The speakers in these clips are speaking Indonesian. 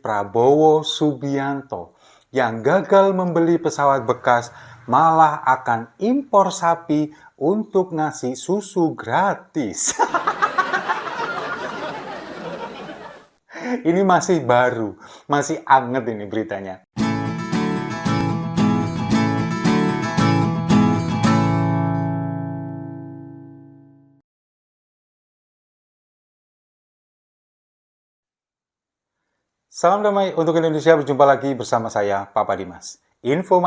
Prabowo Subianto yang gagal membeli pesawat bekas malah akan impor sapi untuk ngasih susu gratis. Ini masih baru, masih anget ini beritanya. Salam damai untuk Indonesia, berjumpa lagi bersama saya, Papa Dimas. Info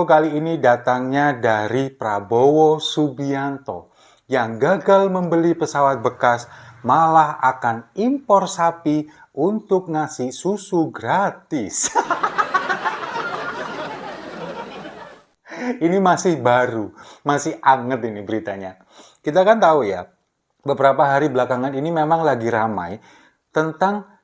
kali ini datangnya dari Prabowo Subianto yang gagal membeli pesawat bekas malah akan impor sapi untuk ngasih susu gratis. Ini masih baru, masih anget ini beritanya. Kita kan tahu ya, beberapa hari belakangan ini memang lagi ramai tentang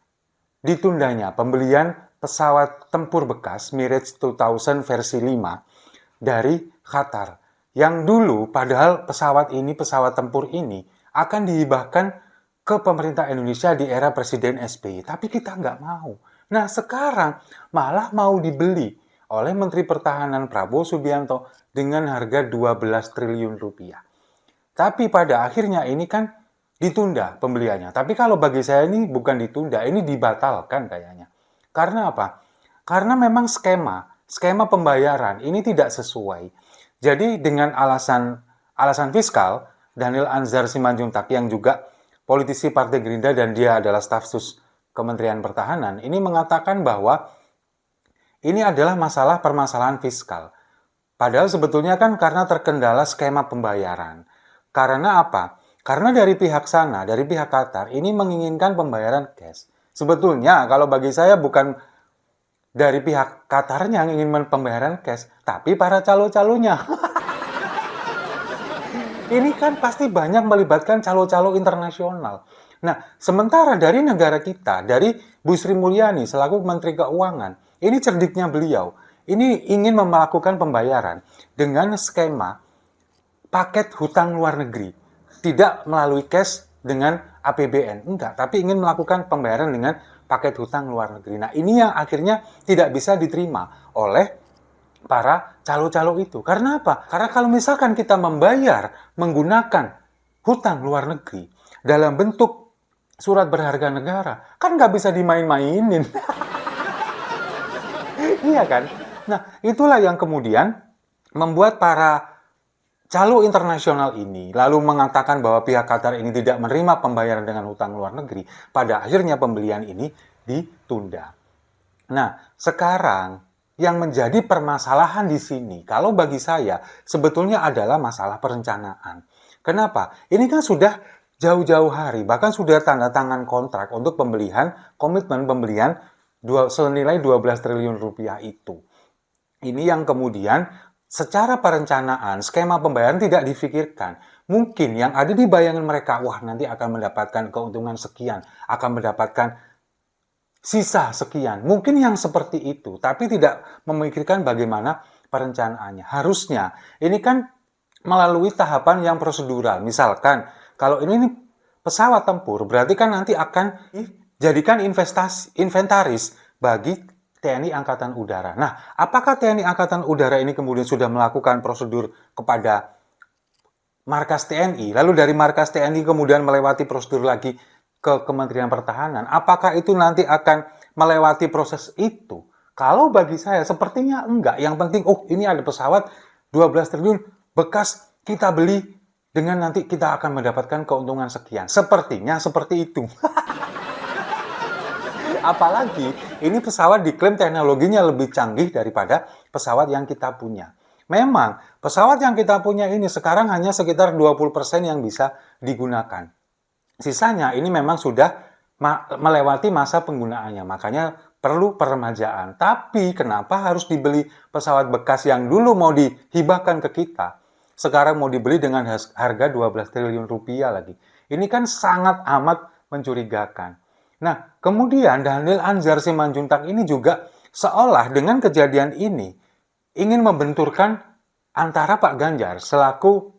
ditundanya pembelian pesawat tempur bekas Mirage 2000 versi 5 dari Qatar. Yang dulu padahal pesawat tempur ini akan dihibahkan ke pemerintah Indonesia di era Presiden SBY. Tapi kita nggak mau. Nah sekarang malah mau dibeli oleh Menteri Pertahanan Prabowo Subianto dengan harga 12 triliun rupiah. Tapi pada akhirnya ini kan ditunda pembeliannya. Tapi kalau bagi saya ini bukan ditunda, ini dibatalkan kayaknya. Karena apa? Karena memang skema pembayaran ini tidak sesuai. Jadi dengan alasan fiskal, Daniel Anzar Simanjuntak yang juga politisi Partai Gerindra dan dia adalah staf sus Kementerian Pertahanan, ini mengatakan bahwa ini adalah permasalahan fiskal. Padahal sebetulnya kan karena terkendala skema pembayaran. Karena apa? Karena dari pihak sana, dari pihak Qatar, ini menginginkan pembayaran cash. Sebetulnya kalau bagi saya bukan dari pihak Qatarnya yang ingin pembayaran cash, tapi para calo-calonya. Ini kan pasti banyak melibatkan calo-calo internasional. Nah, sementara dari negara kita, dari Bu Sri Mulyani selaku Menteri Keuangan, ini cerdiknya beliau, ini ingin melakukan pembayaran dengan skema paket hutang luar negeri. Tidak melalui cash dengan APBN, enggak, tapi ingin melakukan pembayaran dengan paket hutang luar negeri. Nah, ini yang akhirnya tidak bisa diterima oleh para calo-calo itu. Karena apa? Karena kalau misalkan kita membayar menggunakan hutang luar negeri dalam bentuk surat berharga negara, kan nggak bisa dimain-mainin. Iya kan? Nah, itulah yang kemudian membuat para calo internasional ini lalu mengatakan bahwa pihak Qatar ini tidak menerima pembayaran dengan hutang luar negeri. Pada akhirnya pembelian ini ditunda. Nah, sekarang yang menjadi permasalahan di sini, kalau bagi saya, sebetulnya adalah masalah perencanaan. Kenapa? Ini kan sudah jauh-jauh hari, bahkan sudah tanda tangan kontrak untuk komitmen pembelian senilai 12 triliun rupiah itu. Ini yang kemudian secara perencanaan, skema pembayaran tidak difikirkan. Mungkin yang ada di bayangan mereka, wah nanti akan mendapatkan keuntungan sekian, akan mendapatkan sisa sekian. Mungkin yang seperti itu, tapi tidak memikirkan bagaimana perencanaannya. Harusnya, ini kan melalui tahapan yang prosedural. Misalkan, kalau ini pesawat tempur, berarti kan nanti akan dijadikan inventaris bagi TNI Angkatan Udara. Nah, apakah TNI Angkatan Udara ini kemudian sudah melakukan prosedur kepada markas TNI, lalu dari markas TNI kemudian melewati prosedur lagi ke Kementerian Pertahanan? Apakah itu nanti akan melewati proses itu? Kalau bagi saya sepertinya enggak. Yang penting, ini ada pesawat 12 triliun bekas kita beli dengan nanti kita akan mendapatkan keuntungan sekian. Sepertinya seperti itu. Apalagi ini pesawat diklaim teknologinya lebih canggih daripada pesawat yang kita punya. Memang pesawat yang kita punya ini sekarang hanya sekitar 20% yang bisa digunakan. Sisanya ini memang sudah melewati masa penggunaannya, makanya perlu peremajaan. Tapi kenapa harus dibeli pesawat bekas yang dulu mau dihibahkan ke kita? Sekarang mau dibeli dengan harga 12 triliun rupiah lagi. Ini kan sangat amat mencurigakan. Nah, kemudian Daniel Anzar Simanjuntak ini juga seolah dengan kejadian ini ingin membenturkan antara Pak Ganjar selaku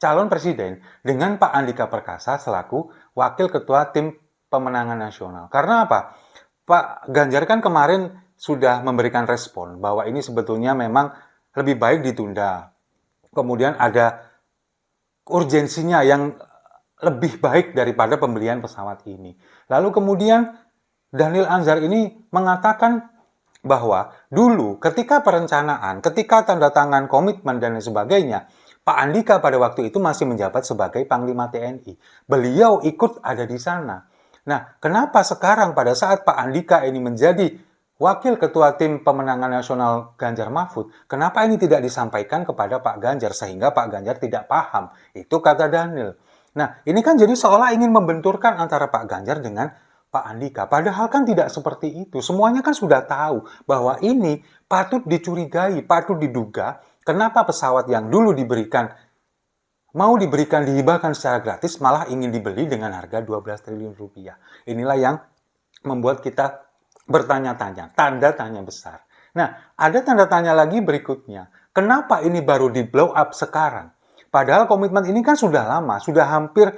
calon presiden dengan Pak Andika Perkasa selaku wakil ketua tim pemenangan nasional. Karena apa? Pak Ganjar kan kemarin sudah memberikan respon bahwa ini sebetulnya memang lebih baik ditunda. Kemudian ada urgensinya yang lebih baik daripada pembelian pesawat ini. Lalu kemudian Daniel Anzar ini mengatakan bahwa dulu ketika perencanaan, ketika tanda tangan komitmen dan lain sebagainya, Pak Andika pada waktu itu masih menjabat sebagai Panglima TNI. Beliau ikut ada di sana. Nah, kenapa sekarang pada saat Pak Andika ini menjadi Wakil Ketua Tim Pemenangan Nasional Ganjar Mahfud, kenapa ini tidak disampaikan kepada Pak Ganjar sehingga Pak Ganjar tidak paham? Itu kata Daniel. Nah, ini kan jadi seolah ingin membenturkan antara Pak Ganjar dengan Pak Andika. Padahal kan tidak seperti itu. Semuanya kan sudah tahu bahwa ini patut dicurigai, patut diduga kenapa pesawat yang dulu dihibahkan secara gratis malah ingin dibeli dengan harga 12 triliun rupiah. Inilah yang membuat kita bertanya-tanya, tanda tanya besar. Nah, ada tanda tanya lagi berikutnya. Kenapa ini baru di blow up sekarang? Padahal komitmen ini kan sudah lama, sudah hampir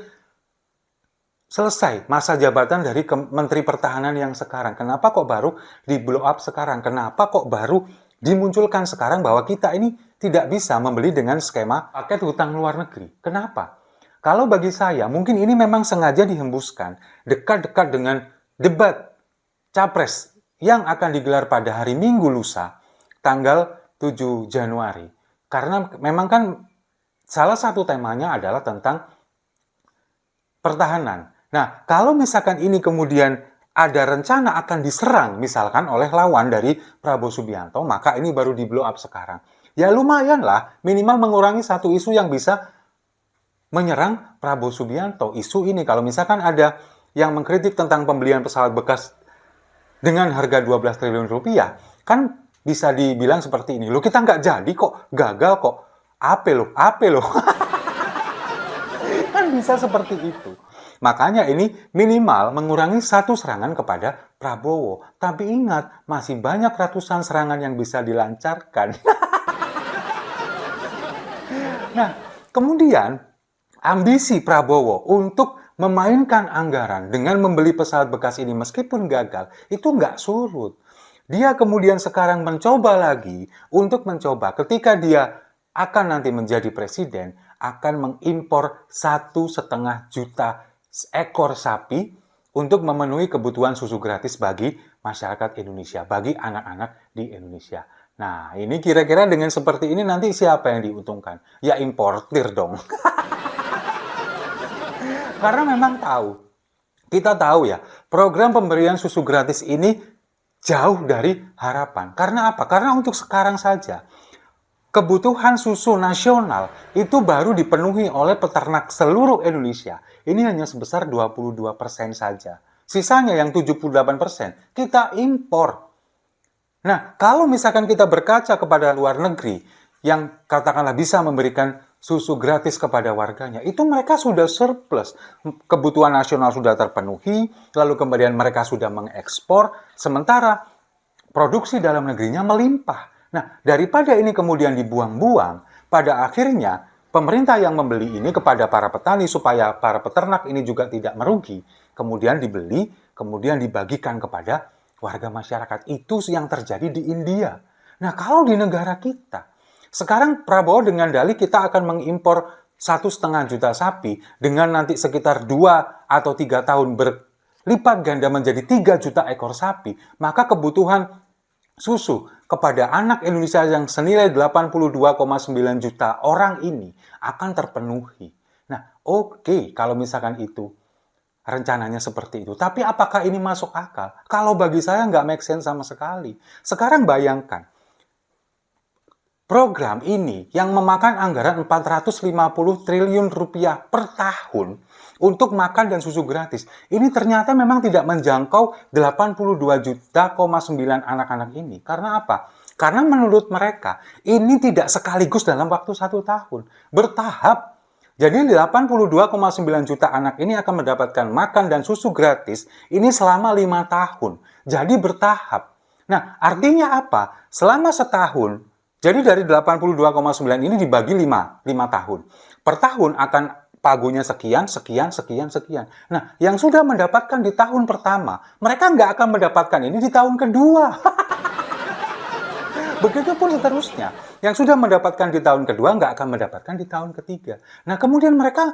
selesai masa jabatan dari Menteri Pertahanan yang sekarang. Kenapa kok baru di blow up sekarang? Kenapa kok baru dimunculkan sekarang bahwa kita ini tidak bisa membeli dengan skema paket hutang luar negeri? Kenapa? Kalau bagi saya, mungkin ini memang sengaja dihembuskan dekat-dekat dengan debat Capres yang akan digelar pada hari Minggu lusa, tanggal 7 Januari. Karena memang kan salah satu temanya adalah tentang pertahanan. Nah, kalau misalkan ini kemudian ada rencana akan diserang misalkan oleh lawan dari Prabowo Subianto, maka ini baru di blow up sekarang. Ya lumayan lah, minimal mengurangi satu isu yang bisa menyerang Prabowo Subianto. Isu ini kalau misalkan ada yang mengkritik tentang pembelian pesawat bekas dengan harga 12 triliun rupiah, kan bisa dibilang seperti ini. Loh, kita nggak jadi kok, gagal kok. Ape loh. Kan bisa seperti itu. Makanya ini minimal mengurangi satu serangan kepada Prabowo. Tapi ingat, masih banyak ratusan serangan yang bisa dilancarkan. Nah, kemudian ambisi Prabowo untuk memainkan anggaran dengan membeli pesawat bekas ini meskipun gagal, itu nggak surut. Dia kemudian sekarang mencoba lagi untuk mencoba ketika dia akan nanti menjadi presiden, akan mengimpor 1,5 juta ekor sapi untuk memenuhi kebutuhan susu gratis bagi masyarakat Indonesia, bagi anak-anak di Indonesia. Nah, ini kira-kira dengan seperti ini nanti siapa yang diuntungkan? Ya importir dong. Karena memang kita tahu ya, program pemberian susu gratis ini jauh dari harapan. Karena apa? Karena untuk sekarang saja, kebutuhan susu nasional itu baru dipenuhi oleh peternak seluruh Indonesia. Ini hanya sebesar 22% saja. Sisanya yang 78% kita impor. Nah, kalau misalkan kita berkaca kepada luar negeri yang katakanlah bisa memberikan susu gratis kepada warganya, itu mereka sudah surplus. Kebutuhan nasional sudah terpenuhi, lalu kemudian mereka sudah mengekspor, sementara produksi dalam negerinya melimpah. Nah, daripada ini kemudian dibuang-buang, pada akhirnya pemerintah yang membeli ini kepada para petani supaya para peternak ini juga tidak merugi, kemudian dibeli, kemudian dibagikan kepada warga masyarakat. Itu yang terjadi di India. Nah, kalau di negara kita, sekarang Prabowo dengan dalih kita akan mengimpor 1,5 juta sapi dengan nanti sekitar 2 atau 3 tahun berlipat ganda menjadi 3 juta ekor sapi, maka kebutuhan susu kepada anak Indonesia yang senilai 82,9 juta orang ini akan terpenuhi. Nah, oke, kalau misalkan itu rencananya seperti itu. Tapi apakah ini masuk akal? Kalau bagi saya nggak make sense sama sekali. Sekarang bayangkan, program ini yang memakan anggaran 450 triliun rupiah per tahun untuk makan dan susu gratis. Ini ternyata memang tidak menjangkau 82 juta, 9 anak-anak ini. Karena apa? Karena menurut mereka, ini tidak sekaligus dalam waktu 1 tahun. Bertahap. Jadi 82,9 juta anak ini akan mendapatkan makan dan susu gratis ini selama 5 tahun. Jadi bertahap. Nah, artinya apa? Selama setahun, jadi dari 82,9 ini dibagi 5 tahun. Per tahun akan pagunya sekian, sekian, sekian, sekian. Nah, yang sudah mendapatkan di tahun pertama, mereka nggak akan mendapatkan ini di tahun kedua. Begitupun seterusnya. Yang sudah mendapatkan di tahun kedua, nggak akan mendapatkan di tahun ketiga. Nah, kemudian mereka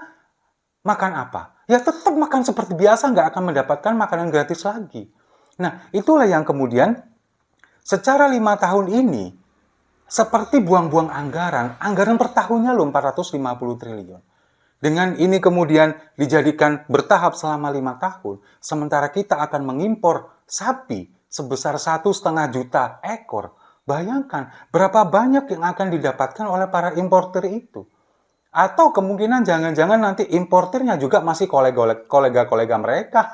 makan apa? Ya tetap makan seperti biasa, nggak akan mendapatkan makanan gratis lagi. Nah, itulah yang kemudian secara 5 tahun ini, seperti buang-buang anggaran per tahunnya loh 450 triliun. Dengan ini kemudian dijadikan bertahap selama 5 tahun, sementara kita akan mengimpor sapi sebesar 1,5 juta ekor. Bayangkan berapa banyak yang akan didapatkan oleh para importer itu. Atau kemungkinan jangan-jangan nanti importernya juga masih kolega-kolega mereka.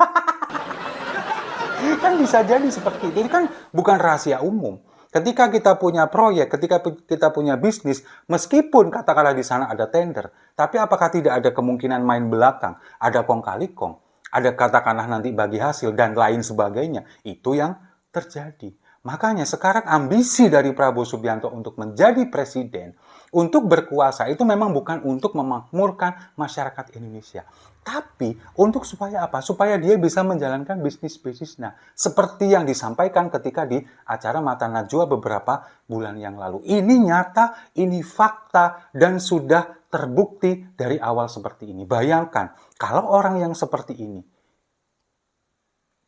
Kan bisa jadi seperti itu. Ini kan bukan rahasia umum. Ketika kita punya proyek, ketika kita punya bisnis, meskipun katakanlah di sana ada tender, tapi apakah tidak ada kemungkinan main belakang, ada kong kali kong, ada katakanlah nanti bagi hasil, dan lain sebagainya. Itu yang terjadi. Makanya sekarang ambisi dari Prabowo Subianto untuk menjadi presiden, untuk berkuasa, itu memang bukan untuk memakmurkan masyarakat Indonesia. Tapi untuk supaya apa? Supaya dia bisa menjalankan bisnis-bisnisnya. Seperti yang disampaikan ketika di acara Mata Najwa beberapa bulan yang lalu. Ini nyata, ini fakta, dan sudah terbukti dari awal seperti ini. Bayangkan, kalau orang yang seperti ini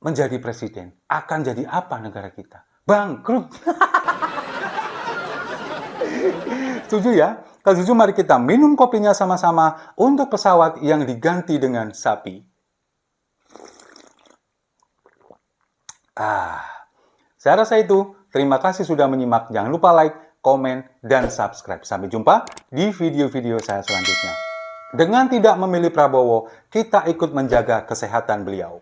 menjadi presiden, akan jadi apa negara kita? Bangkrut. Setuju ya? Kalau setuju, mari kita minum kopinya sama-sama untuk pesawat yang diganti dengan sapi. Saya rasa itu. Terima kasih sudah menyimak. Jangan lupa like, komen, dan subscribe. Sampai jumpa di video-video saya selanjutnya. Dengan tidak memilih Prabowo, kita ikut menjaga kesehatan beliau.